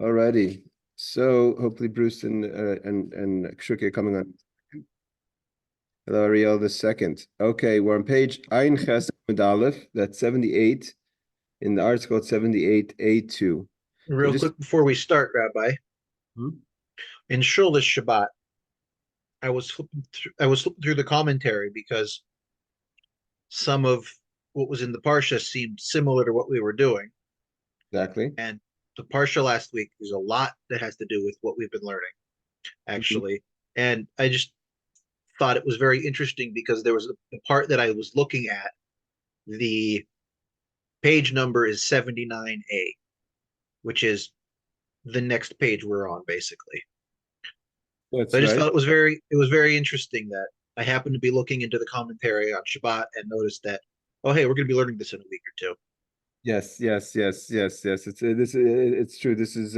Alrighty. So hopefully Bruce and Kshuki are coming on. Hello, Ariel the second. Okay, we're on page Ein Ches Amud Aleph. That's 78 in the article. It's 78A2. So Real just quick before we start, Rabbi, in Shul this Shabbat, I was flipping through the commentary because some of what was in the parsha seemed similar to what we were doing. exactly. And the parsha last week, there's a lot that has to do with what we've been learning, Mhm. actually. And I just thought it was very interesting because there was the part that I was looking at. The page number is 79A, which is the next page we're on, basically. So That's I just right. thought it was very interesting that I happened to be looking into the commentary on Shabbat and noticed that, oh, hey, we're going to be learning this in a week or two. Yes. It's true. This is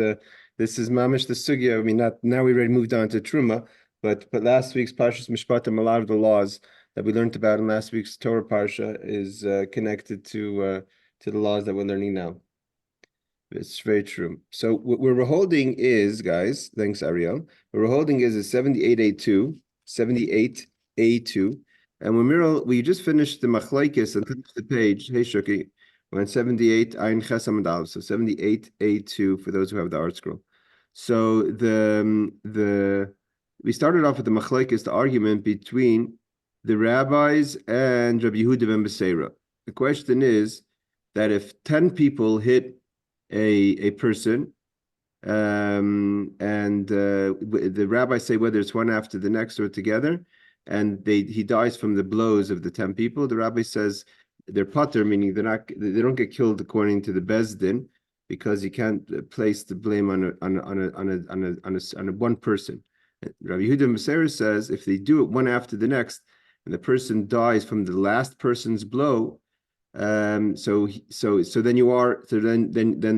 mamish the sugya. I mean, not now we already moved on to truma, but last week's Parshas Mishpatim, a lot of the laws that we learned about in last week's Torah parsha is connected to the laws that we're learning now. It's very true. So what we're holding is, guys, thanks Ariel. What we're holding is a 78A2, 78A2. And when we just finished the machlaikis and finished the page. Hey Shuki, we're on 78 Ayin Ches Amud Aleph. So 78A2 for those who have the art scroll. So the we started off with the machlaikis, the argument between the rabbis and Rabbi Yehuda ben Beseira. The question is that if 10 people hit a person, and the rabbis say whether it's one after the next or together, and he dies from the blows of the 10 people. The rabbi says they're pater, meaning they don't get killed according to the bezdin, because you can't place the blame on a one person. Rabbi Yehuda Meseir says if they do it one after the next, and the person dies from the last person's blow, so then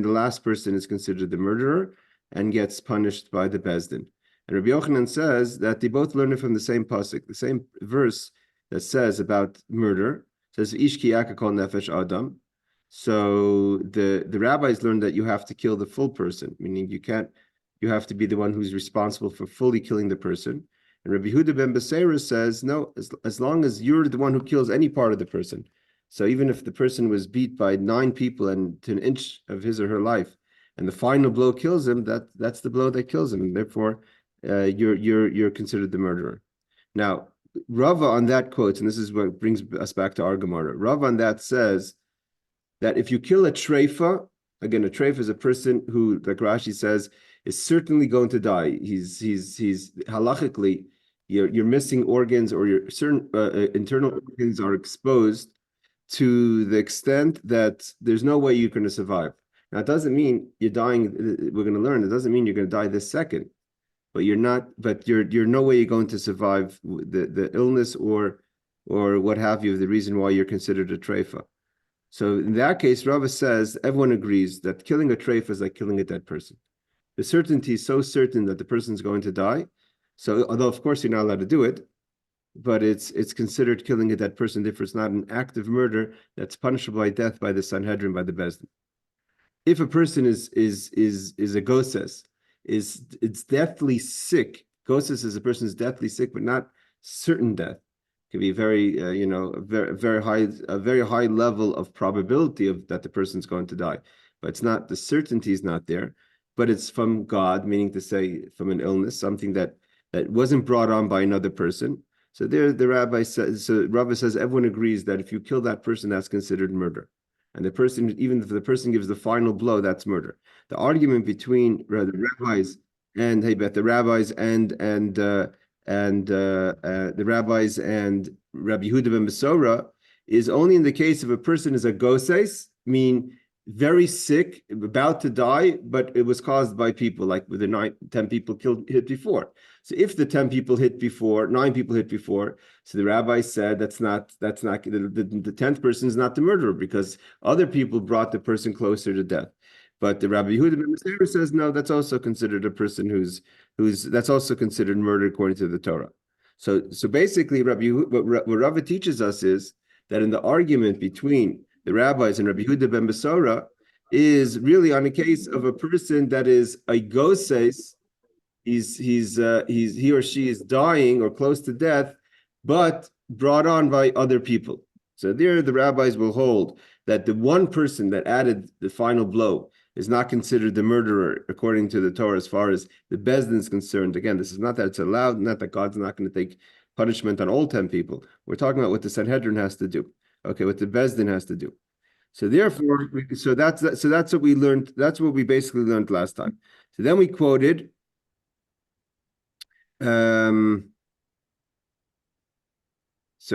the last person is considered the murderer and gets punished by the Bezdin. And Rabbi Yochanan says that they both learn it from the same pasuk, the same verse that says about murder, says Ish ki kol nefesh adam. So the rabbis learned that you have to kill the full person, meaning you have to be the one who's responsible for fully killing the person. And Rabbi Yehuda ben Beseira says, no, as long as you're the one who kills any part of the person. So even if the person was beat by 9 people and to an inch of his or her life, and the final blow kills him, that's the blow that kills him, and therefore you're considered the murderer. Now, Rava on that quotes, and this is what brings us back to our Gemara. Rava on that says that if you kill a treifah, again, a treifah is a person who, like Rashi says, is certainly going to die. He's halachically, you're missing organs, or your certain internal organs are exposed to the extent that there's no way you're going to survive. Now, it doesn't mean you're dying. We're going to learn. It doesn't mean you're going to die this second, but you're not. But you're no way you're going to survive the illness or what have you. The reason why you're considered a treifa. So in that case, Rava says everyone agrees that killing a treifa is like killing a dead person. The certainty is so certain that the person's going to die. So although of course you're not allowed to do it, but it's considered killing a dead person. Therefore, it's not an act of murder that's punishable by death by the Sanhedrin, by the Bezdin. If a person is a goses, it's deathly sick. Goses is a person is deathly sick, but not certain death. It can be very a very high level of probability of that the person's going to die, but it's not, the certainty is not there. But it's from God, meaning to say from an illness, something that wasn't brought on by another person. So there, the rabbi says. So Rabbi says everyone agrees that if you kill that person, that's considered murder, and the person, even if the person gives the final blow, that's murder. The argument between the rabbis and the rabbis and the rabbis and Rabbi Yehuda ben Besorah is only in the case if a person is a goses, mean very sick, about to die, but it was caused by people, like with the 10 people hit before. So if the 10 people hit before, 9 people hit before, so the rabbi said that's not the 10th person is not the murderer, because other people brought the person closer to death. But the Rabbi Yehuda ben Beseira says no, that's also considered a person who's that's also considered murder according to the Torah. So basically, what Rava teaches us is that in the argument between the rabbis and Rabbi Yehuda ben Besorah, is really on a case of a person that is a goses. He or she is dying or close to death, but brought on by other people. So there, the rabbis will hold that the one person that added the final blow is not considered the murderer according to the Torah as far as the Bezdin is concerned. Again, this is not that it's allowed, not that God's not going to take punishment on all 10 people. We're talking about what the Sanhedrin has to do. Okay, what the Bezdin has to do. So therefore, that's what we learned. That's what we basically learned last time. So then we quoted so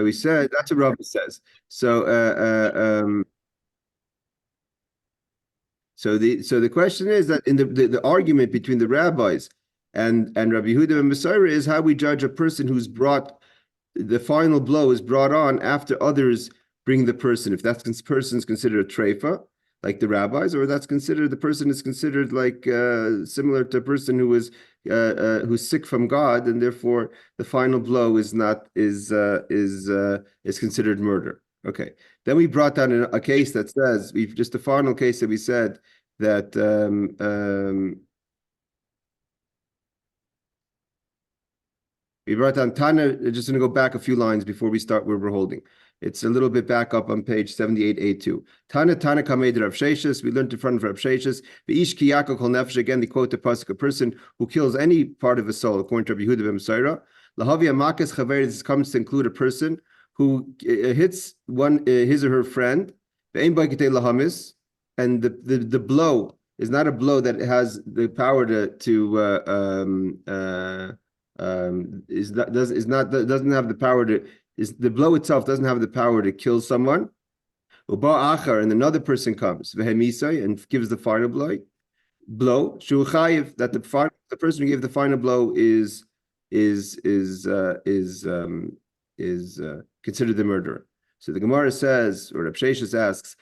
he said that's what Rabbi says. So the question is that in the argument between the rabbis and Rabbi Yehuda and Messiah is how we judge a person who's brought the final blow is brought on after others bring the person. If that person is considered a treifah, like the rabbis, or that's considered the person is considered like similar to a person who is who's sick from God, and therefore the final blow is not is considered murder. Okay. Then we brought down a case that says we've just the final case that we said that we brought down Tana. Just going to go back a few lines before we start where we're holding. It's a little bit back up on page 78A2. Tana Kamed Rav Sheshis. We learned in front of Rav Sheshis. V'ish ki Yaakov kol nefesh. Again, they quote the pasuk: a person who kills any part of a soul, according to Rabbi Yehuda ben Mesaira. Lahavi amakas chaver. This comes to include a person who hits one his or her friend. Ve'ein ba'ikitei lahamis. And the blow is not a blow that has the power doesn't have the power to. Is the blow itself doesn't have the power to kill someone. And another person comes and gives the final blow. That the person who gave the final blow is considered the murderer. So the Gemara says, or Reb Sheshis asks,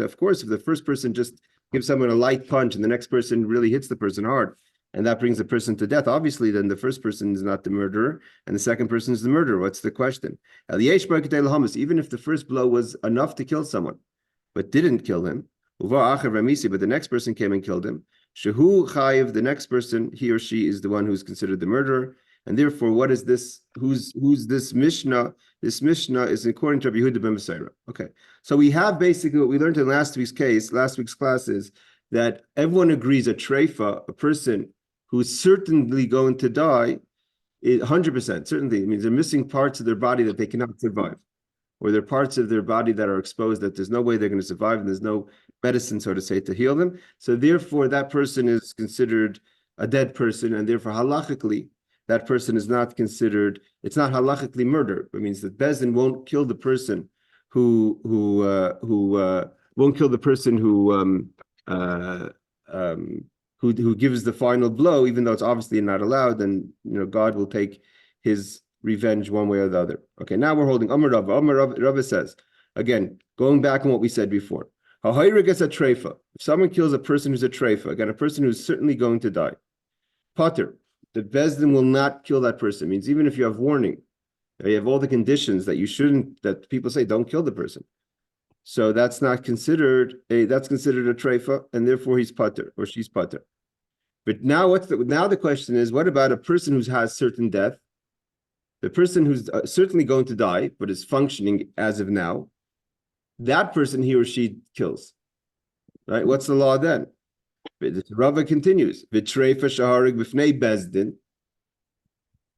of course, if the first person just gives someone a light punch and the next person really hits the person hard, and that brings the person to death, obviously, then the first person is not the murderer, and the second person is the murderer. What's the question? Even if the first blow was enough to kill someone, but didn't kill him, but the next person came and killed him, the next person, he or she is the one who's considered the murderer, and therefore, what is this? Who's this Mishnah? This Mishnah is according to Rabbi Yehuda ben Mesaira. Okay, so we have basically what we learned in last week's class is that everyone agrees a treifah, a person who's certainly going to die, 100%, certainly. It means they're missing parts of their body that they cannot survive, or they're parts of their body that are exposed that there's no way they're going to survive, and there's no medicine, so to say, to heal them. So therefore, that person is considered a dead person, and therefore, halachically, that person is not considered, it's not halachically murder. It means that Bezdin won't kill the person who won't kill the person who gives the final blow, even though it's obviously not allowed, then God will take his revenge one way or the other. Okay, now we're holding Amar Rava. Rava says, again, going back on what we said before, gets a treifah. If someone kills a person who's a treifah, again, a person who's certainly going to die, Potter, the Bezdin will not kill that person. It means even if you have warning, you have all the conditions that you shouldn't, that people say, don't kill the person. So that's not considered that's considered a treifah, and therefore he's pater or she's pater. But now the question is, what about a person who has certain death? The person who's certainly going to die, but is functioning as of now, that person he or she kills. Right? What's the law then? Rava continues. V'treifa shaharig b'fnei bezdin.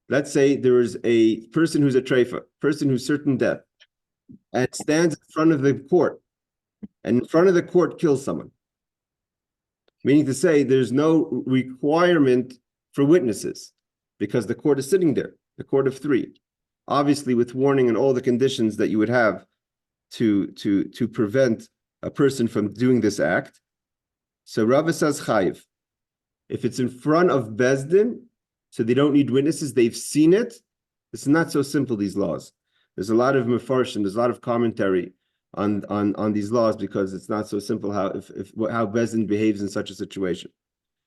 Let's say there is a person who's a treifa, person who's certain death, and stands in front of the court, and in front of the court kills someone. Meaning to say there's no requirement for witnesses because the court is sitting there, the court of three, obviously with warning and all the conditions that you would have to prevent a person from doing this act. So Rava says chayiv. If it's in front of Bezdin, so they don't need witnesses, they've seen it. It's not so simple, these laws. There's a lot of mefarshim, there's a lot of commentary on these laws because it's not so simple how Bezdin behaves in such a situation.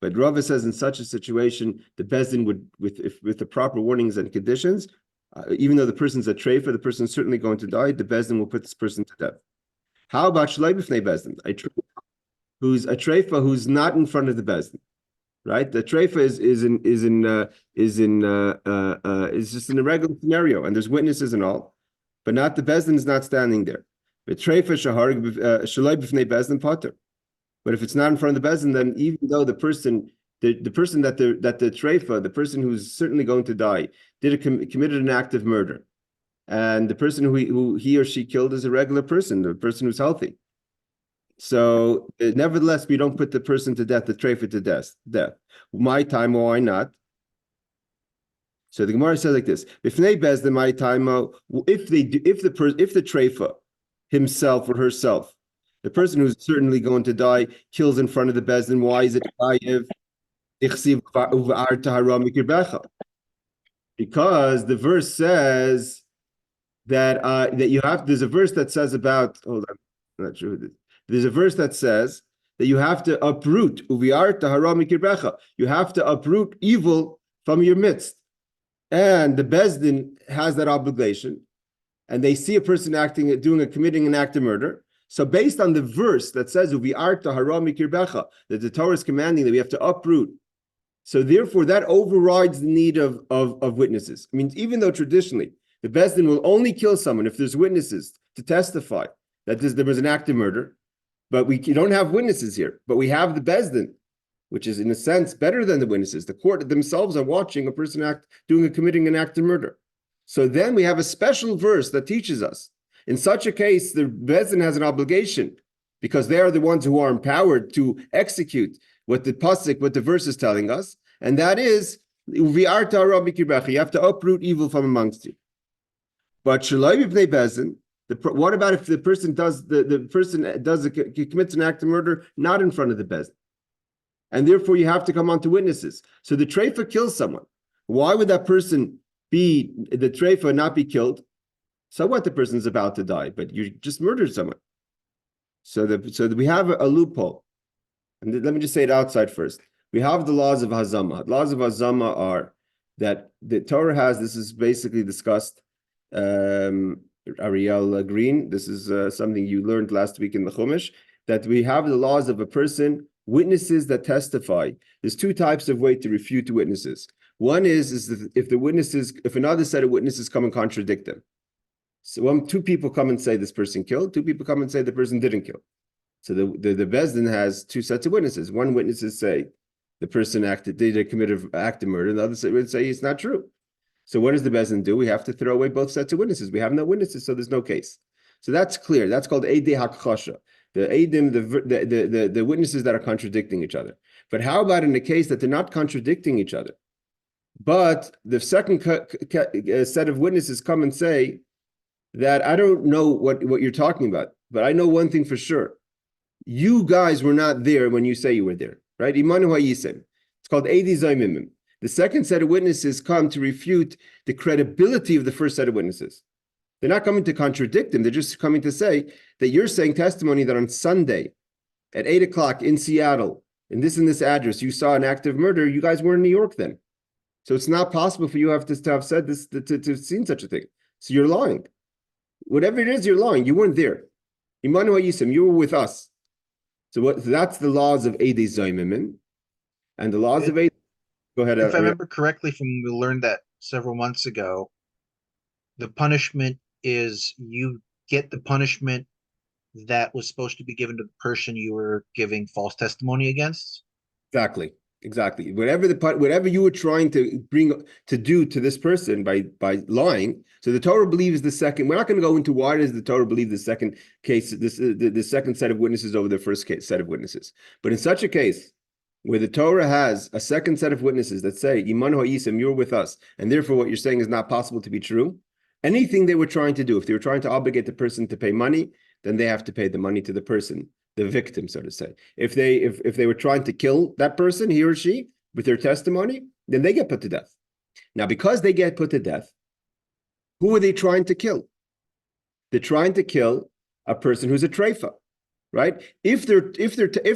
But Rava says in such a situation, the Bezdin would, with the proper warnings and conditions, even though the person's a treifah, the person's certainly going to die, the Bezdin will put this person to death. How about Shalai b'fnei Bezdin? who's a treifah who's not in front of the bezdin, right? The treifah is just in a regular scenario, and there's witnesses and all, but not the bezdin is not standing there. But treifah shaloi b'fnei bezdin pater. But if it's not in front of the bezdin, then even though the person that the treifah, the person who's certainly going to die, committed an act of murder, and the person who he or she killed is a regular person, the person who's healthy. So nevertheless, we don't put the person to death, the treifah to death. My time, why not? So the Gemara says like this: B'fnei bezdin my time, if the treifah himself or herself, the person who's certainly going to die, kills in front of the bezdin, why is it chayiv? Because the verse says that you have. There's a verse that says about. Hold on, I'm not sure who this. There's a verse that says that you have to uproot. You have to uproot evil from your midst, and the bezdin has that obligation, and they see a person committing an act of murder. So based on the verse that says that the Torah is commanding that we have to uproot. So therefore, that overrides the need of witnesses. I mean, even though traditionally the bezdin will only kill someone if there's witnesses to testify that there was an act of murder, but you don't have witnesses here. But we have the bezdin, which is in a sense better than the witnesses. The court themselves are watching a person committing an act of murder. So then we have a special verse that teaches us. In such a case, the bezdin has an obligation because they are the ones who are empowered to execute what the verse is telling us, and that is, you have to uproot evil from amongst you. But bezdin, what about if the person commits an act of murder not in front of the bezdin, and therefore you have to come on to witnesses? So the treifah kills someone. Why would that person the treifah not be killed? So what? The person's about to die, but you just murdered someone. So we have a loophole. And let me just say it outside first. We have the laws of Hazama. Laws of Hazama are that the Torah has, this is basically discussed, Ariel Green, this is something you learned last week in the Chumash, that we have the laws of a person, witnesses that testify. There's two types of way to refute witnesses. One is if another set of witnesses come and contradict them. So two people come and say this person killed, two people come and say the person didn't kill. So the bezdin has two sets of witnesses. One witnesses say the person committed an act of murder, and the other would say it's not true. So what does the bezdin do? We have to throw away both sets of witnesses. We have no witnesses, so there's no case. So that's clear. That's called eidei hakchasha. The eidim, the witnesses that are contradicting each other. But how about in the case that they're not contradicting each other, but the second set of witnesses come and say that I don't know what you're talking about, but I know one thing for sure. You guys were not there when you say you were there, right? Imanu ha'yisem. It's called eidi zaymimim. The second set of witnesses come to refute the credibility of the first set of witnesses. They're not coming to contradict them. They're just coming to say that you're saying testimony that on Sunday at 8 o'clock in Seattle, in this address, you saw an act of murder. You guys were in New York then. So it's not possible for you to have said this, to have seen such a thing. So you're lying. Whatever it is, you're lying. You weren't there. Imanu ha'yisem, you were with us. So that's the laws of eidei zaymimim. And the laws of eidei. Go ahead. If I remember correctly from when we learned that several months ago, the punishment is you get the punishment that was supposed to be given to the person you were giving false testimony against. Exactly. Whatever you were trying to do to this person by lying. So the Torah believes the second. We're not going to go into why does the Torah believe the second case, the second set of witnesses over the first set of witnesses. But in such a case, where the Torah has a second set of witnesses that say, Imanu ha'yisem, you're with us, and therefore what you're saying is not possible to be true, anything they were trying to do, if they were trying to obligate the person to pay money, then they have to pay the money to the person, the victim, so to say. If they were trying to kill that person, he or she, with their testimony, then they get put to death. Now, because they get put to death, who are they trying to kill? They're trying to kill a person who's a treifah, right? If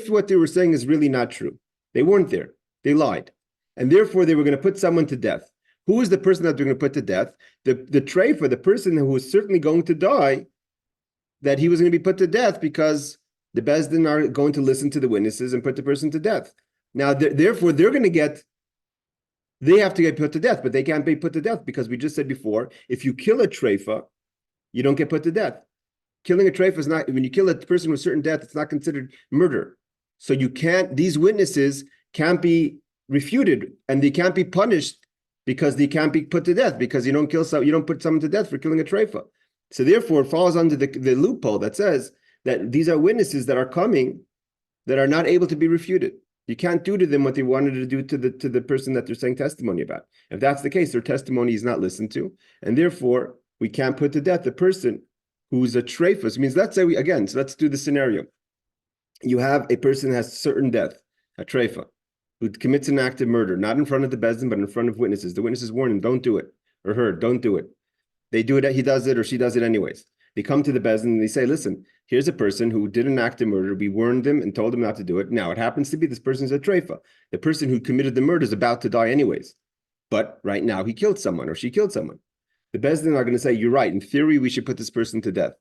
what they were saying is really not true, they weren't there, they lied, and therefore they were going to put someone to death. Who is the person that they're going to put to death? The treifah, the person who was certainly going to die, that he was going to be put to death because the Bezdin are going to listen to the witnesses and put the person to death. Now, therefore, they have to get put to death, but they can't be put to death because we just said before, if you kill a treifah, you don't get put to death. Killing a treifah is not, when you kill a person with certain death, it's not considered murder. So these witnesses can't be refuted and they can't be punished because they can't be put to death because you don't put someone to death for killing a treifah. So therefore, it falls under the loophole that says that these are witnesses that are coming that are not able to be refuted. You can't do to them what they wanted to do to the person that they're saying testimony about. If that's the case, their testimony is not listened to, and therefore we can't put to death the person who's a treifah. It means let's do the scenario. You have a person who has certain death, a treifah, who commits an act of murder, not in front of the bezdin, but in front of witnesses. The witnesses warn him, don't do it, or her, don't do it. They do it, he does it, or she does it anyways. They come to the bezdin and they say, listen, here's a person who did an act of murder. We warned them and told them not to do it. Now, it happens to be this person's a treifah. The person who committed the murder is about to die anyways. But right now, he killed someone or she killed someone. The bezdin are going to say, you're right. In theory, we should put this person to death.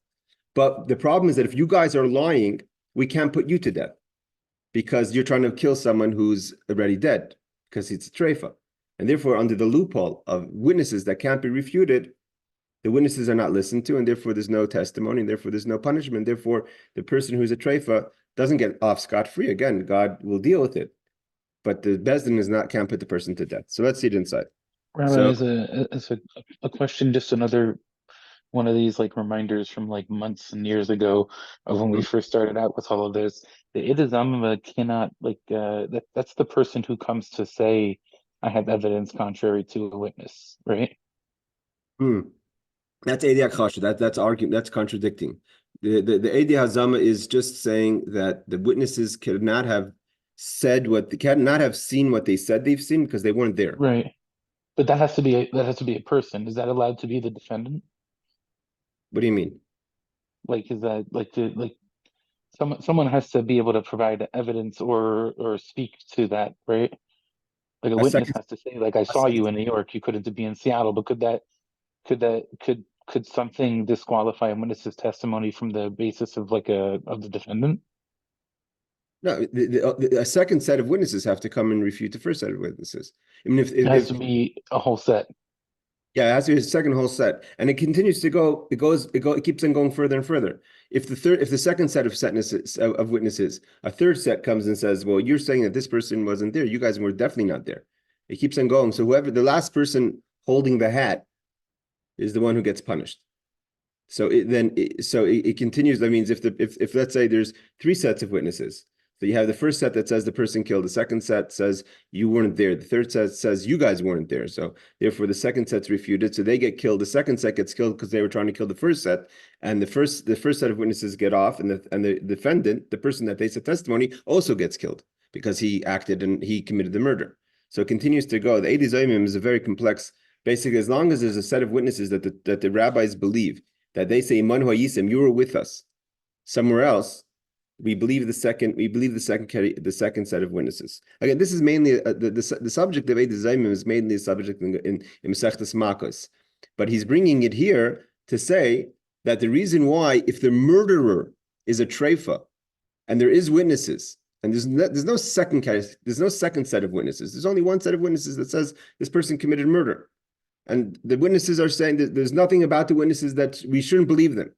But the problem is that if you guys are lying, we can't put you to death because you're trying to kill someone who's already dead because it's a treifah. And therefore, under the loophole of witnesses that can't be refuted, the witnesses are not listened to, and therefore there's no testimony, and therefore there's no punishment. Therefore, the person who's a treifah doesn't get off scot-free. Again, God will deal with it. But the bezdin can't put the person to death. So let's see it inside. Rabbi, So, as a question, just another one of these like reminders from like months and years ago of when we first started out with all of this. The Idazamima cannot that's the person who comes to say, I have evidence contrary to a witness, right? That's Eidi Akasha. That's arguing. That's contradicting. The Eidi Hazama is just saying that the witnesses cannot have said what they cannot have seen what they said they've seen because they weren't there. Right. But that has to be a person. Is that allowed to be the defendant? What do you mean? Like, is that someone has to be able to provide evidence or speak to that, right? Like a A witness second, has to say, like, I a saw second. you in New York, you couldn't be in Seattle, but could something disqualify a witness's testimony from the basis of of the defendant? No, a second set of witnesses have to come and refute the first set of witnesses. I mean, It has to be a whole set. yeah, it has to be a second whole set, and it continues to go. It keeps on going further and further. If the second set of witnesses, a third set comes and says, "Well, you're saying that this person wasn't there. You guys were definitely not there." It keeps on going. So whoever the last person holding the hat is the one who gets punished. So it continues. That means if let's say there's three sets of witnesses. So you have the first set that says the person killed. The second set says you weren't there. The third set says you guys weren't there. So therefore, the second set's refuted. So they get killed. The second set gets killed because they were trying to kill the first set. And the first set of witnesses get off, and the defendant, the person that they said testimony, also gets killed because he acted and he committed the murder. So it continues to go. The Eidi Zayimim is a very complex. Basically, as long as there's a set of witnesses that the rabbis believe that they say Manu Hayisim, you were with us somewhere else. We believe the second set of witnesses. Again, this is mainly the subject of Eid Zaymim is mainly a subject in Masechtas Makos, but he's bringing it here to say that the reason why, if the murderer is a treifah and there is witnesses, and there's no second set of witnesses. There's only one set of witnesses that says this person committed murder, and the witnesses are saying that there's nothing about the witnesses that we shouldn't believe them.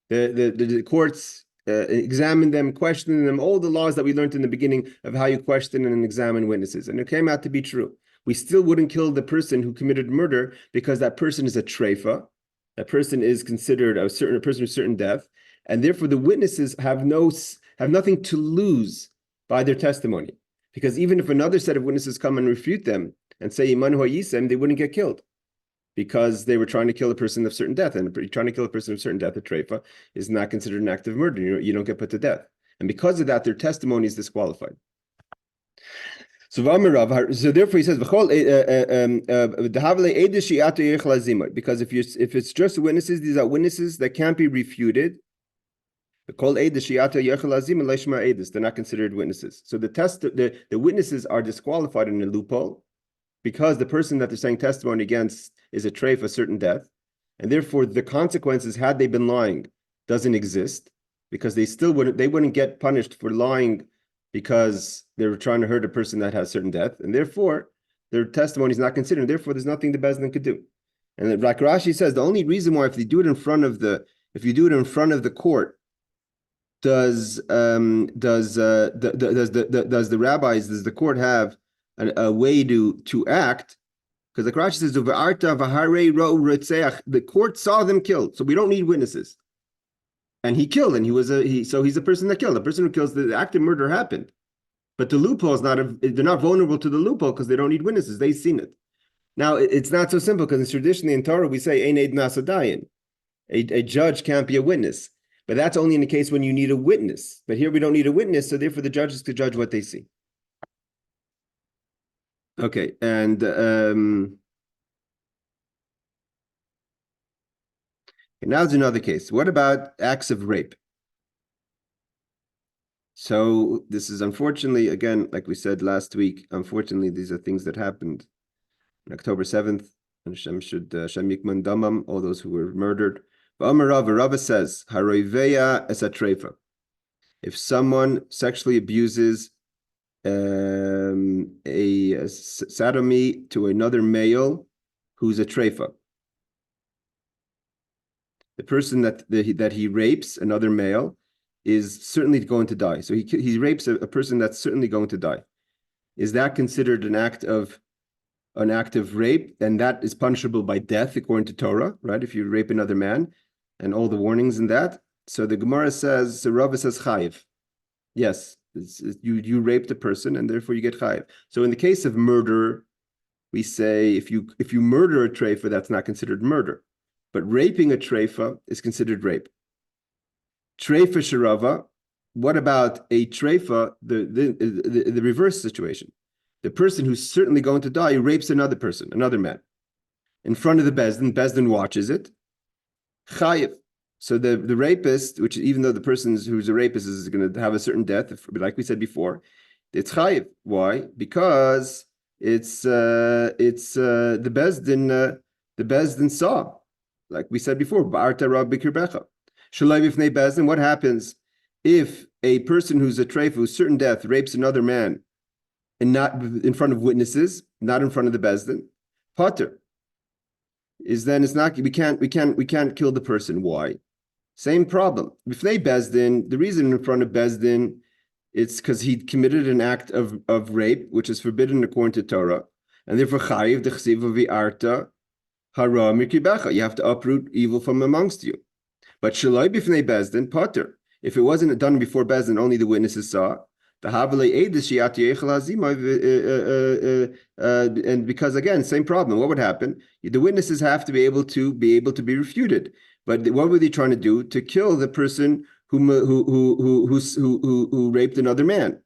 The courts examine them, question them, all the laws that we learned in the beginning of how you question and examine witnesses. And it came out to be true. We still wouldn't kill the person who committed murder because that person is a treifah. That person is considered a person with certain death. And therefore the witnesses have nothing to lose by their testimony. Because even if another set of witnesses come and refute them and say Iman Yisem, they wouldn't get killed. Because they were trying to kill a person of certain death, and trying to kill a person of certain death, a treifah, is not considered an act of murder. You don't get put to death, and because of that, their testimony is disqualified. So therefore, he says, because if it's just witnesses, these are witnesses that can't be refuted. They're not considered witnesses. So the witnesses are disqualified in a loophole, because the person that they're saying testimony against is a treif, a certain death, and therefore the consequences, had they been lying, doesn't exist, because they wouldn't get punished for lying because they were trying to hurt a person that has certain death, and therefore their testimony is not considered. Therefore, there's nothing the Bezdin could do. And like Rashi says, the only reason why if you do it in front of the court, does the rabbis, does the court have a way to act? Because like Rashi says, the court saw them killed, so we don't need witnesses. And he killed, and so he's a person that killed. The person who kills, the act of murder happened. But the loophole is they're not vulnerable to the loophole because they don't need witnesses. They've seen it. Now, it's not so simple because traditionally in Torah we say, Ein eid nasa dayan. A judge can't be a witness. But that's only in the case when you need a witness. But here we don't need a witness, so therefore the judges could judge what they see. Okay, and now there's another case. What about acts of rape? So this is unfortunately, again, like we said last week, unfortunately, these are things that happened on October 7th. And Hashem should Hashem yikman damam, all those who were murdered. Rava says, Haroiveya es a treifah. If someone sexually abuses a sodomy to another male who's a treifah, the person that he rapes, another male, is certainly going to die. So he rapes a person that's certainly going to die. Is that considered an act of rape? And that is punishable by death according to Torah, right? If you rape another man, and all the warnings in that. So the Gemara says, so Rava says chayiv. Yes, you raped a person, and therefore you get chayiv. So in the case of murder, we say if you murder a treifah, that's not considered murder. But raping a treifah is considered rape. Treifah sharava. What about a treifah? The reverse situation. The person who's certainly going to die rapes another person, another man, in front of the Bezdin. Bezdin watches it. Chayiv. So the rapist, which even though the person who's a rapist is going to have a certain death, like we said before, it's chayiv. Why? Because it's the Bezdin saw, like we said before, ba'arta rab b'kirbecha. Shalai b'fnei Bezdin. What happens if a person who's a treifah, who's certain death, rapes another man, and not in front of witnesses, not in front of the Bezdin? Pater. Is then it's not we can't kill the person. Why? Same problem. B'fnei Bezdin, the reason in front of Bezdin, it's because he committed an act of rape, which is forbidden according to Torah, and therefore chayiv dechsiva v'arta hara mikibecha. You have to uproot evil from amongst you. But shaloi b'fnei Bezdin pater. If it wasn't done before Bezdin, only the witnesses saw. And because again, same problem. What would happen? The witnesses have to be able to be refuted. But what were they trying to do? To kill the person who raped another man.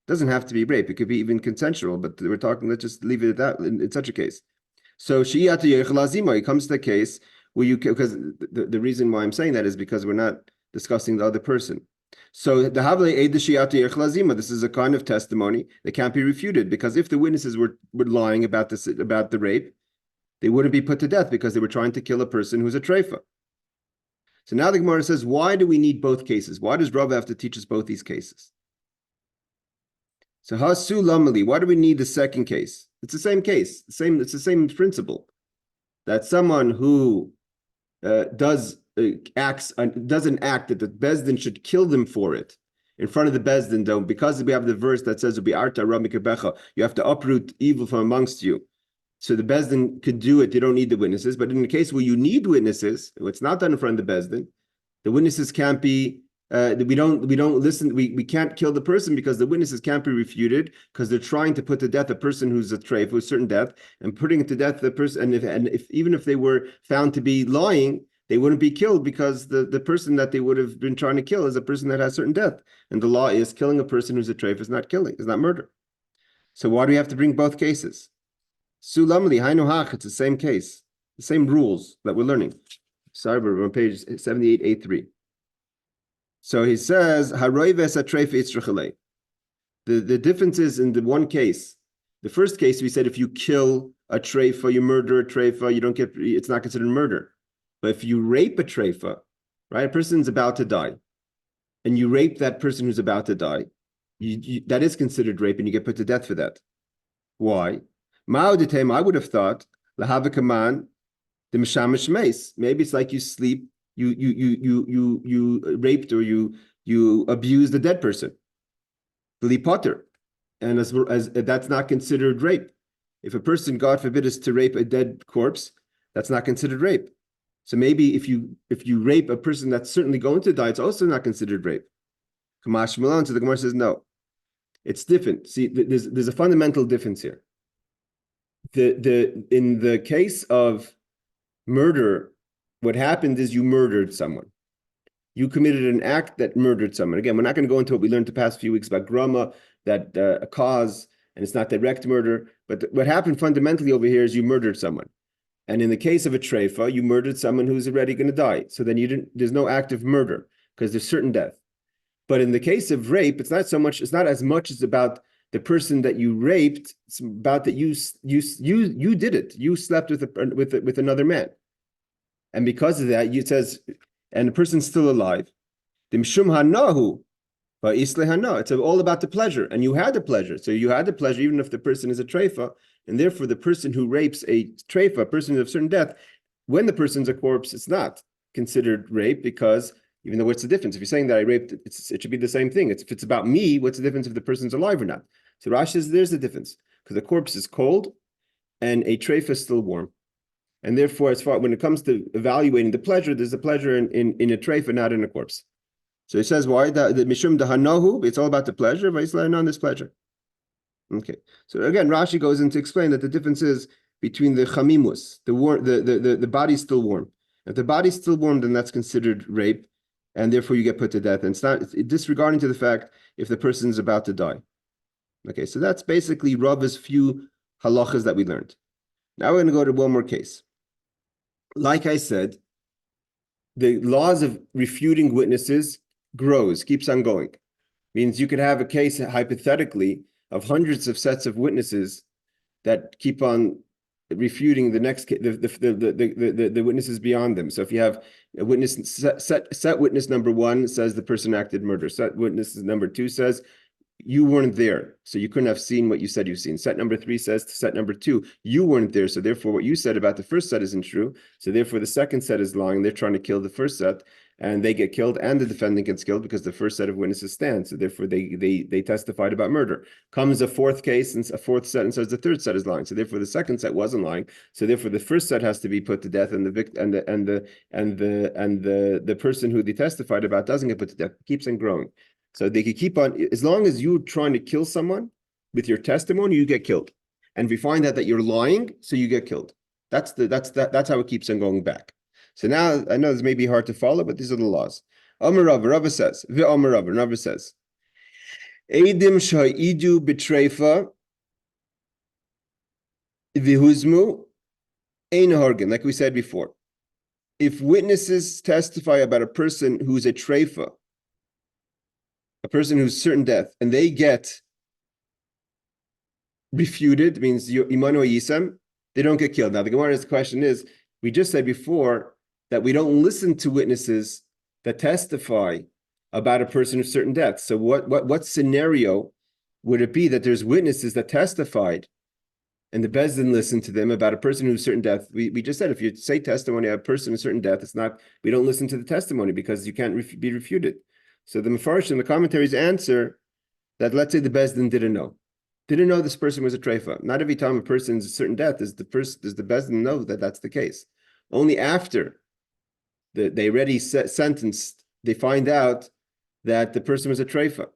Doesn't have to be rape. It could be even consensual. But we're talking. Let's just leave it at that in such a case. So it comes to the case where because the reason why I'm saying that is because we're not discussing the other person. So the Havle Eid Lazima, this is a kind of testimony that can't be refuted, because if the witnesses were lying about the rape, they wouldn't be put to death because they were trying to kill a person who's a treifah. So now the Gemara says, why do we need both cases? Why does Rava have to teach us both these cases? So Hasu Lamali, why do we need the second case? It's the same case, it's the same principle. That someone who does an act that the Bezdin should kill them for it in front of the Bezdin, though, because we have the verse that says you have to uproot evil from amongst you. So the Bezdin could do it, you don't need the witnesses. But in the case where you need witnesses, it's not done in front of the Bezdin, the witnesses can't be we don't listen, we can't kill the person because the witnesses can't be refuted, because they're trying to put to death a person who's a treif, who's certain death, and putting to death the person, and if even if they were found to be lying, they wouldn't be killed because the person that they would have been trying to kill is a person that has certain death. And the law is killing a person who's a treif is not killing, is not murder. So why do we have to bring both cases? Sulamli, Hainu Hach, it's the same case, the same rules that we're learning. Sorry, we're on page 78A3. So he says, Haroy vesa treif itzrachale. The difference is in the one case. The first case, we said if you kill a treifah, you murder a treifah, you don't get, it's not considered murder. But if you rape a treifah, right, a person's about to die, and you rape that person who's about to die, that is considered rape, and you get put to death for that. Why? Ma'oditem, I would have thought, lahava the mishamish mace. Maybe it's like you sleep, you raped or you abused a dead person. Potter. And as that's not considered rape. If a person, God forbid, is to rape a dead corpse, that's not considered rape. So maybe if you rape a person that's certainly going to die, it's also not considered rape. Kamash Milan, so the Gemara says no. It's different. See, there's a fundamental difference here. In the case of murder, what happened is you murdered someone. You committed an act that murdered someone. Again, we're not going to go into what we learned the past few weeks about grama, that a cause, and it's not direct murder. But what happened fundamentally over here is you murdered someone. And in the case of a treifah, you murdered someone who's already going to die. So then there's no act of murder because there's certain death. But in the case of rape, it's not as much as about the person that you raped. It's about that you did it. You slept with another man. And because of that, it says, and the person's still alive. It's all about the pleasure, and you had the pleasure. So you had the pleasure, even if the person is a treifah, and therefore the person who rapes a treifah, a person of certain death, when the person's a corpse, it's not considered rape, because even though what's the difference? If you're saying that I raped, it should be the same thing. If it's about me, what's the difference if the person's alive or not? So Rashi says there's the difference, because the corpse is cold and a treifah is still warm. And therefore, when it comes to evaluating the pleasure, there's a pleasure in a treifah, not in a corpse. So he says, why? The mishum dahanohu, it's all about the pleasure. Vaisla on this pleasure. Okay. So again, Rashi goes in to explain that the difference is between the chamimus, the body's still warm. If the body's still warm, then that's considered rape, and therefore you get put to death. And it's disregarding to the fact if the person's about to die. Okay, so that's basically Rava's few halachas that we learned. Now we're going to go to one more case. Like I said, the laws of refuting witnesses keeps on going. Means you could have a case hypothetically of hundreds of sets of witnesses that keep on refuting the next the witnesses beyond them. So if you have a witness, set witness number 1 says the person acted murder. Set witness number 2 says you weren't there, so you couldn't have seen what you said you've seen. Set number 3 says to set number 2, you weren't there, so therefore what you said about the first set isn't true. So therefore the second set is lying. They're trying to kill the first set, and they get killed, and the defendant gets killed because the first set of witnesses stand. So therefore they testified about murder. Comes a fourth case and a fourth set and says the third set is lying. So therefore the second set wasn't lying. So therefore the first set has to be put to death, and the person who they testified about doesn't get put to death. It keeps on growing. So they could keep on, as long as you're trying to kill someone with your testimony, you get killed. And if we find out that you're lying, so you get killed. That's how it keeps on going back. So now I know this may be hard to follow, but these are the laws. Amar Rava says, Rava says, Eidim sha'idu b'treifa v'huzmu ein hargen, like we said before. If witnesses testify about a person who's a treifah, a person who's certain death, and they get refuted, means imanu yisam, they don't get killed. Now the Gemara's question is, we just said before that we don't listen to witnesses that testify about a person of certain death. So what scenario would it be that there's witnesses that testified and the Bezdin listened to them about a person who's certain death? We just said if you say testimony of a person of certain death, we don't listen to the testimony because you can't be refuted. So the Mefarshim, the commentaries answer that let's say the Bezdin didn't know this person was a treifah. Not every time a person's a certain death does the Bezdin know that that's the case. Only after they already sentenced, they find out that the person was a treifah.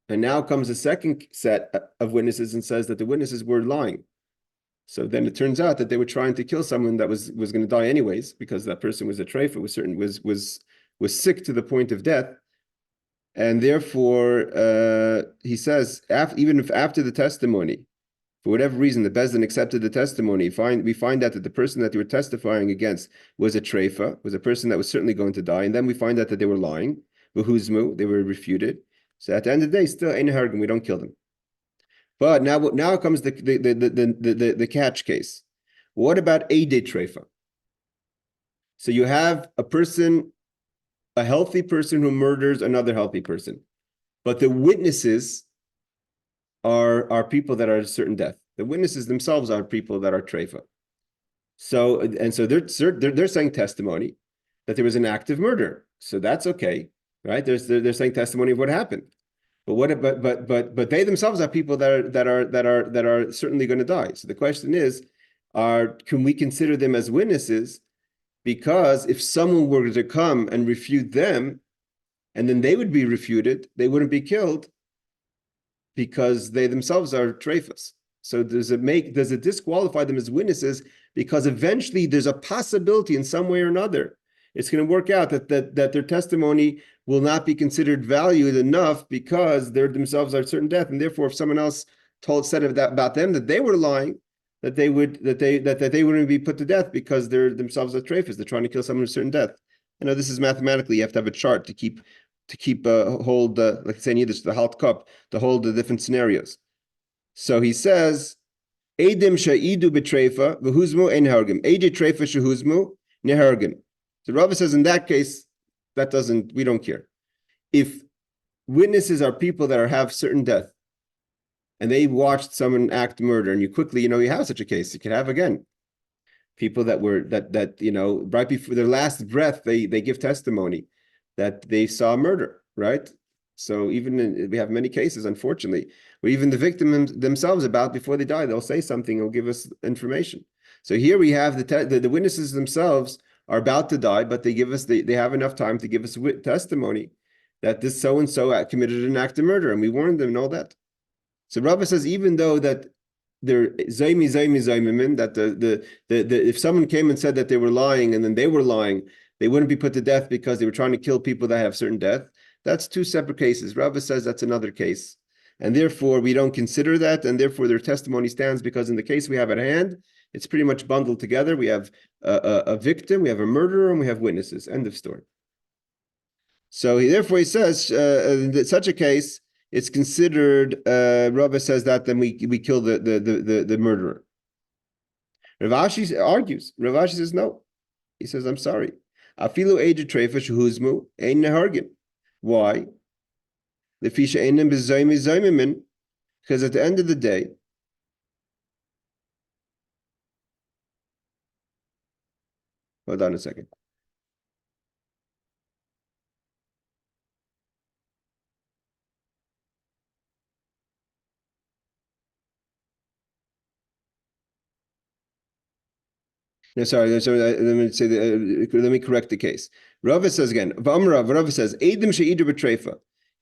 And now comes a second set of witnesses and says that the witnesses were lying. So then it turns out that they were trying to kill someone that was going to die anyways, because that person was a treifah, was sick to the point of death. And therefore, he says, even if after the testimony, for whatever reason, the Bezdin accepted the testimony, we find out that the person that they were testifying against was a treifah, was a person that was certainly going to die, and then we find out that they were lying, v'huzmu, they were refuted. So at the end of the day, still ein hargim, we don't kill them. But now comes the catch case. What about a de treifah? So you have a person, a healthy person who murders another healthy person. But the witnesses are people that are a certain death. The witnesses themselves are people that are treifah. So they're saying testimony that there was an active murder. So that's okay, right? They're saying testimony of what happened. But they themselves are people that are certainly going to die. So the question is, can we consider them as witnesses? Because if someone were to come and refute them, and then they would be refuted, they wouldn't be killed because they themselves are treifahs. So does it disqualify them as witnesses? Because eventually there's a possibility in some way or another, it's going to work out that their testimony will not be considered valued enough because they themselves are certain death, and therefore, if someone else said about them that they were lying, that they wouldn't be put to death because they're themselves are treifahs. They're trying to kill someone with certain death. This is mathematically. You have to have a chart to keep hold like I say in Yiddish, the halt cup, to hold the different scenarios. So he says, Eidim sha'idu betreifa v'huzmu ein hargim. Eidi treifa shehuzmu nehargim. So Rava says in that case, we don't care. If witnesses are people that have certain death, and they watched someone act murder, and you quickly, you have such a case. You could have again people that were right before their last breath, they give testimony that they saw murder, right? So we have many cases, unfortunately, where even the victim themselves, about before they die, they'll say something, they'll give us information. So here we have the witnesses themselves are about to die, but they have enough time to give us testimony that this so and so committed an act of murder, and we warned them and all that. So Rava says, even though that they're zaymi, that if someone came and said that they were lying and then they were lying, they wouldn't be put to death because they were trying to kill people that have certain death. That's two separate cases. Rava says that's another case, and therefore we don't consider that, and therefore their testimony stands, because in the case we have at hand, it's pretty much bundled together. We have a victim, we have a murderer, and we have witnesses. End of story. So therefore he says in such a case, it's considered. Rava says that then we kill the murderer. Rav Ashi argues. Rav Ashi says no. He says, I'm sorry. Afilu eid treifah shehuzmu ein nehargim. Why? Because at the end of the day, hold on a second. No, sorry. Let me correct the case. Rava says again. Rava says, "Eidim she'idu b'treifa."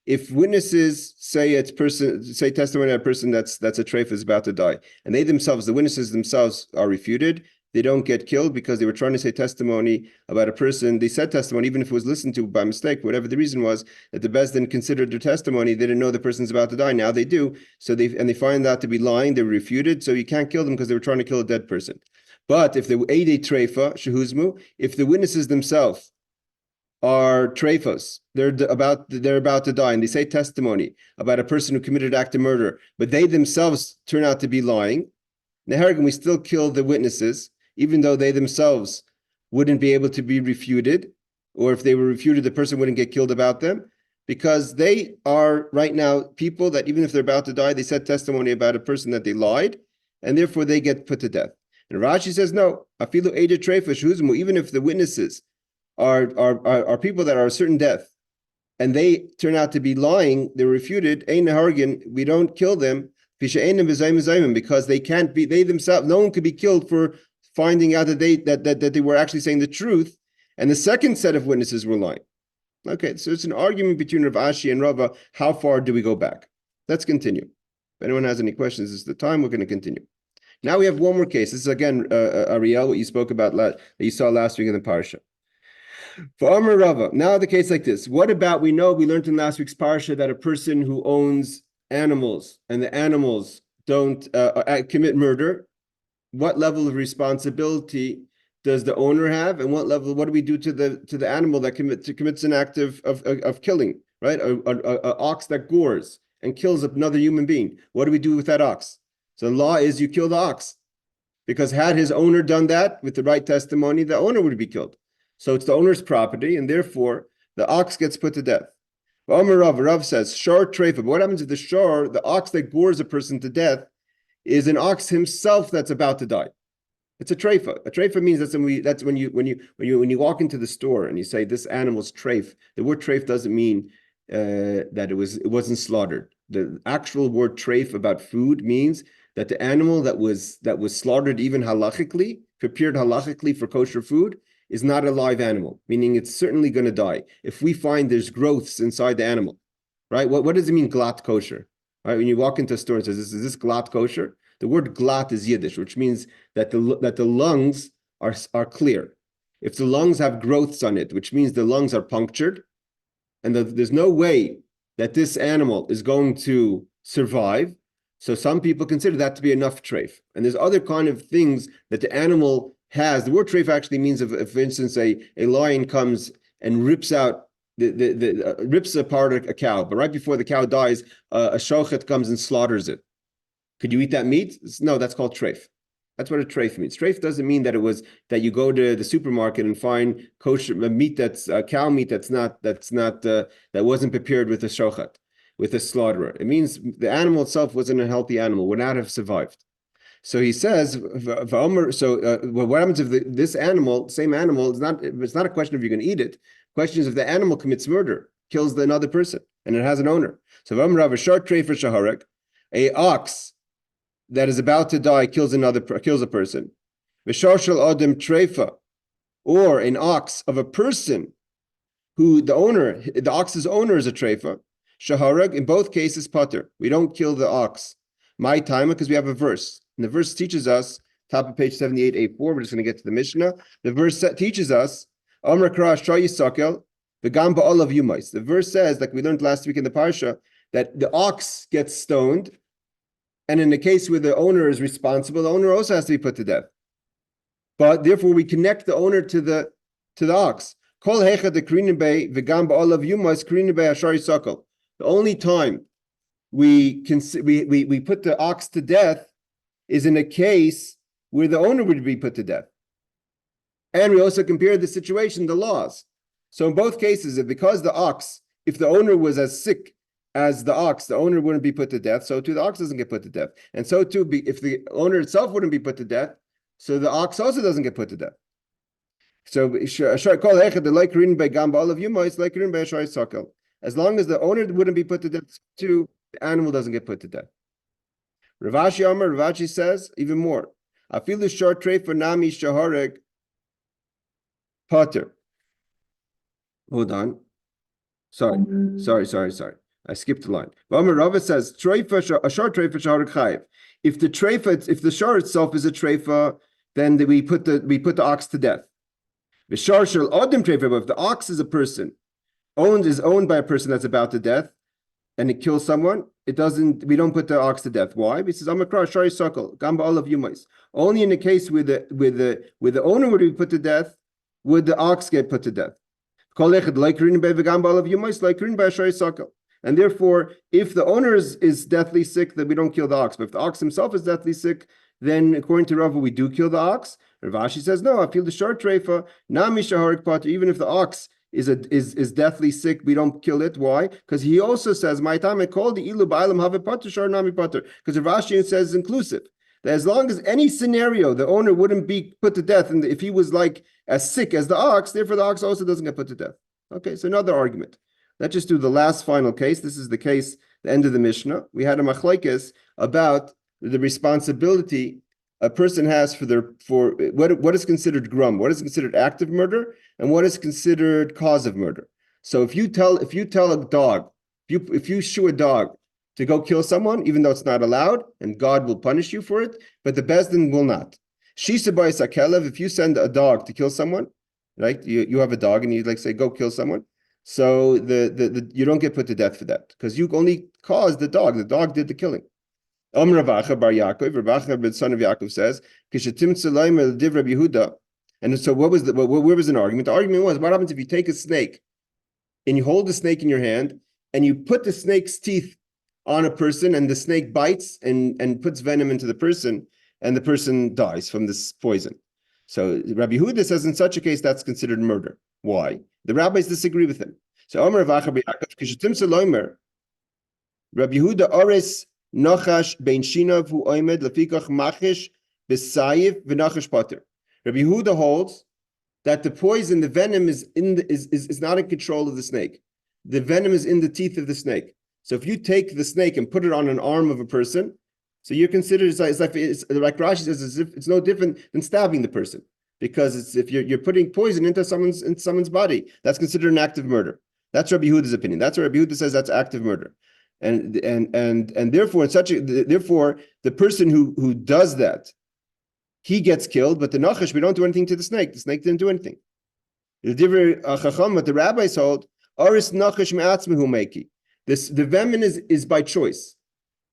If witnesses say testimony of a person that's a treifah is about to die, and the witnesses themselves are refuted, they don't get killed because they were trying to say testimony about a person. They said testimony, even if it was listened to by mistake, whatever the reason was, that the Beis Din considered their testimony. They didn't know the person's about to die. Now they do. So they find out to be lying. They were refuted. So you can't kill them because they were trying to kill a dead person. But if the eidei treifah shehuzmu, if the witnesses themselves are treifos, they're about to die, and they say testimony about a person who committed an act of murder, but they themselves turn out to be lying, nehargim, we still kill the witnesses, even though they themselves wouldn't be able to be refuted, or if they were refuted, the person wouldn't get killed about them, because they are right now people that even if they're about to die, they said testimony about a person that they lied, and therefore they get put to death. And Rashi says, no, afilu eidei treifah shehuzmu, even if the witnesses are people that are a certain death, and they turn out to be lying, they're refuted, ein nehargin, we don't kill them, because they can't be, they themselves, no one could be killed for finding out that they were actually saying the truth, and the second set of witnesses were lying. Okay, so it's an argument between Rav Ashi and Rava. How far do we go back? Let's continue. If anyone has any questions, this is the time. We're going to continue. Now we have one more case. This is again, Ariel, what you spoke about, that you saw last week in the parsha. For Amar Rava, now the case like this. What about, we learned in last week's parsha that a person who owns animals and the animals don't commit murder, what level of responsibility does the owner have, and what do we do to the animal that commits an act of killing, right? A ox that gores and kills another human being. What do we do with that ox? So the law is you kill the ox, because had his owner done that with the right testimony, the owner would be killed. So it's the owner's property, and therefore the ox gets put to death. Rav says, shor treifah. But what happens if the ox that gores a person to death, is an ox himself that's about to die? It's a treifah. A treifah means that's when you walk into the store and you say this animal's treif. The word treif doesn't mean that it wasn't slaughtered. The actual word treif about food means that the animal that was slaughtered even halachically, prepared halachically for kosher food, is not a live animal, meaning it's certainly going to die. If we find there's growths inside the animal, right? What does it mean glatt kosher? Right? When you walk into a store and says, is this glatt kosher? The word glatt is Yiddish, which means that the lungs are clear. If the lungs have growths on it, which means the lungs are punctured, and there's no way that this animal is going to survive. So some people consider that to be enough treif. And there's other kind of things that the animal has. The word treif actually means, if for instance, a lion comes and rips out rips apart a cow, but right before the cow dies, a shochet comes and slaughters it. Could you eat that meat? No, that's called treif. That's what a treif means. Treif doesn't mean that that you go to the supermarket and find kosher meat that's cow meat that wasn't prepared with a shochet, with a slaughterer. It means the animal itself wasn't a healthy animal, would not have survived. So he says, what happens if this animal, same animal, it's not a question of you're going to eat it. The question is if the animal commits murder, kills another person, and it has an owner. So a ox that is about to die kills a person. Treifah, or an ox of a person who the ox's owner is a treifah. Shaharag, in both cases, pater. We don't kill the ox. My time, because we have a verse. And the verse teaches us, top of page 78A4, we're just going to get to the Mishnah. The verse teaches us, Amr Kra Shah Yisakel, the Gamba Olav Yumais. The verse says, like we learned last week in the Parsha, that the ox gets stoned, and in the case where the owner is responsible, the owner also has to be put to death. But therefore, we connect the owner to the ox. Kol hecha de Krinibay v'gam ba'olav yumas Krinibay ashar yisakal. The only time we put the ox to death is in a case where the owner would be put to death. And we also compare the situation, the laws. So in both cases, if the owner was as sick as the ox, the owner wouldn't be put to death, so too the ox doesn't get put to death. And so too, if the owner itself wouldn't be put to death, so the ox also doesn't get put to death. So as long as the owner wouldn't be put to death, too, the animal doesn't get put to death. Ravashi says even more. Afilu short treifah nami shaharek pater. Hold on. Sorry. I skipped a line. Rava says a short treifah shaharek chayiv. If the shor itself is a treifah, then we put the ox to death. The shor shel adam treifah, but if the ox is a person is owned by a person that's about to death, and it kills someone, we don't put the ox to death. Why? Because only in the case where the owner would be put to death, would the ox get put to death. And therefore, if the owner is deathly sick, then we don't kill the ox. But if the ox himself is deathly sick, then according to Rava, we do kill the ox. Ravashi says, no, I feel the short treifah, nami shaharik pater, even if the ox is deathly sick, we don't kill it. Why? Because he also says, my time I called the ilu ba'alam have pater shar nami pater. Because Ravashi says inclusive. That as long as any scenario the owner wouldn't be put to death, and if he was like as sick as the ox, therefore the ox also doesn't get put to death. Okay, so another argument. Let's just do the last final case. This is the case, the end of the Mishnah. We had a machlokes about the responsibility a person has for what is considered grum, what is considered active murder, and what is considered cause of murder. So if you tell a dog, if you shoo a dog to go kill someone, even though it's not allowed, and God will punish you for it, but the Bezdin will not. Shisa b'is hakelev, if you send a dog to kill someone, right? You have a dog and you say go kill someone. So you don't get put to death for that because you only caused the dog. The dog did the killing. Ravacha bar Yaakov, Ravacha the son of Yaakov says, Kishatim Tzalaim el div Rabbi Yehuda. And so where was an argument? The argument was, what happens if you take a snake and you hold the snake in your hand and you put the snake's teeth on a person and the snake bites and puts venom into the person and the person dies from this poison. So Rabbi Yehuda says in such a case that's considered murder. Why? The rabbis disagree with him. So Omer Rav Acha b'Yaakov, Kishatimsa Loimer, Rabbi Yehuda Ores Nachash Ben Shinav Hu Oimed Lefikach Machish B'Sayiv V'Nachash Pater. Rabbi Yehuda holds that the poison, the venom, is not in control of the snake. The venom is in the teeth of the snake. So if you take the snake and put it on an arm of a person, so you're considered, it's like Rashi says, as if it's no different than stabbing the person, because it's if you're putting poison into someone's body, that's considered an act of murder. That's Rabbi Yehuda's opinion. That's what Rabbi Yehuda says. That's active murder, and therefore the person who does that, he gets killed. But the nachash, we don't do anything to the snake. The snake didn't do anything. The divrei chacham, what the rabbis hold, aris nachash me'atzmehu meiki. The venom is by choice.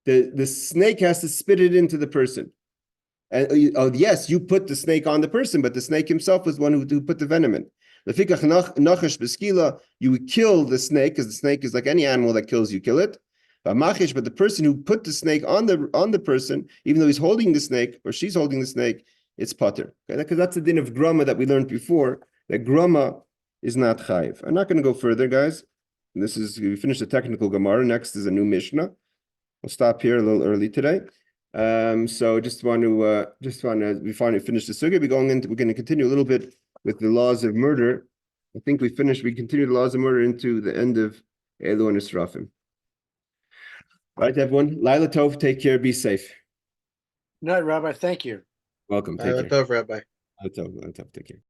The snake has to spit it into the person. And yes, you put the snake on the person, but the snake himself was the one who put the venom in. You kill the snake, because the snake is like any animal that kills, you kill it. But the person who put the snake on the person, even though he's holding the snake or she's holding the snake, it's pater. Okay? Because that's the din of grama that we learned before, that grama is not chayiv. I'm not going to go further, guys. We finished the technical Gemara. Next is a new Mishnah. We'll stop here a little early today. So we finally finished the sugya. We're going to continue a little bit with the laws of murder. I think we continue the laws of murder into the end of Elu and Israfim. Right, everyone. Laila Tov, take care, be safe. Good night, Rabbi. Thank you. Welcome. Take care. Tov, Rabbi. Laila Tov, take care.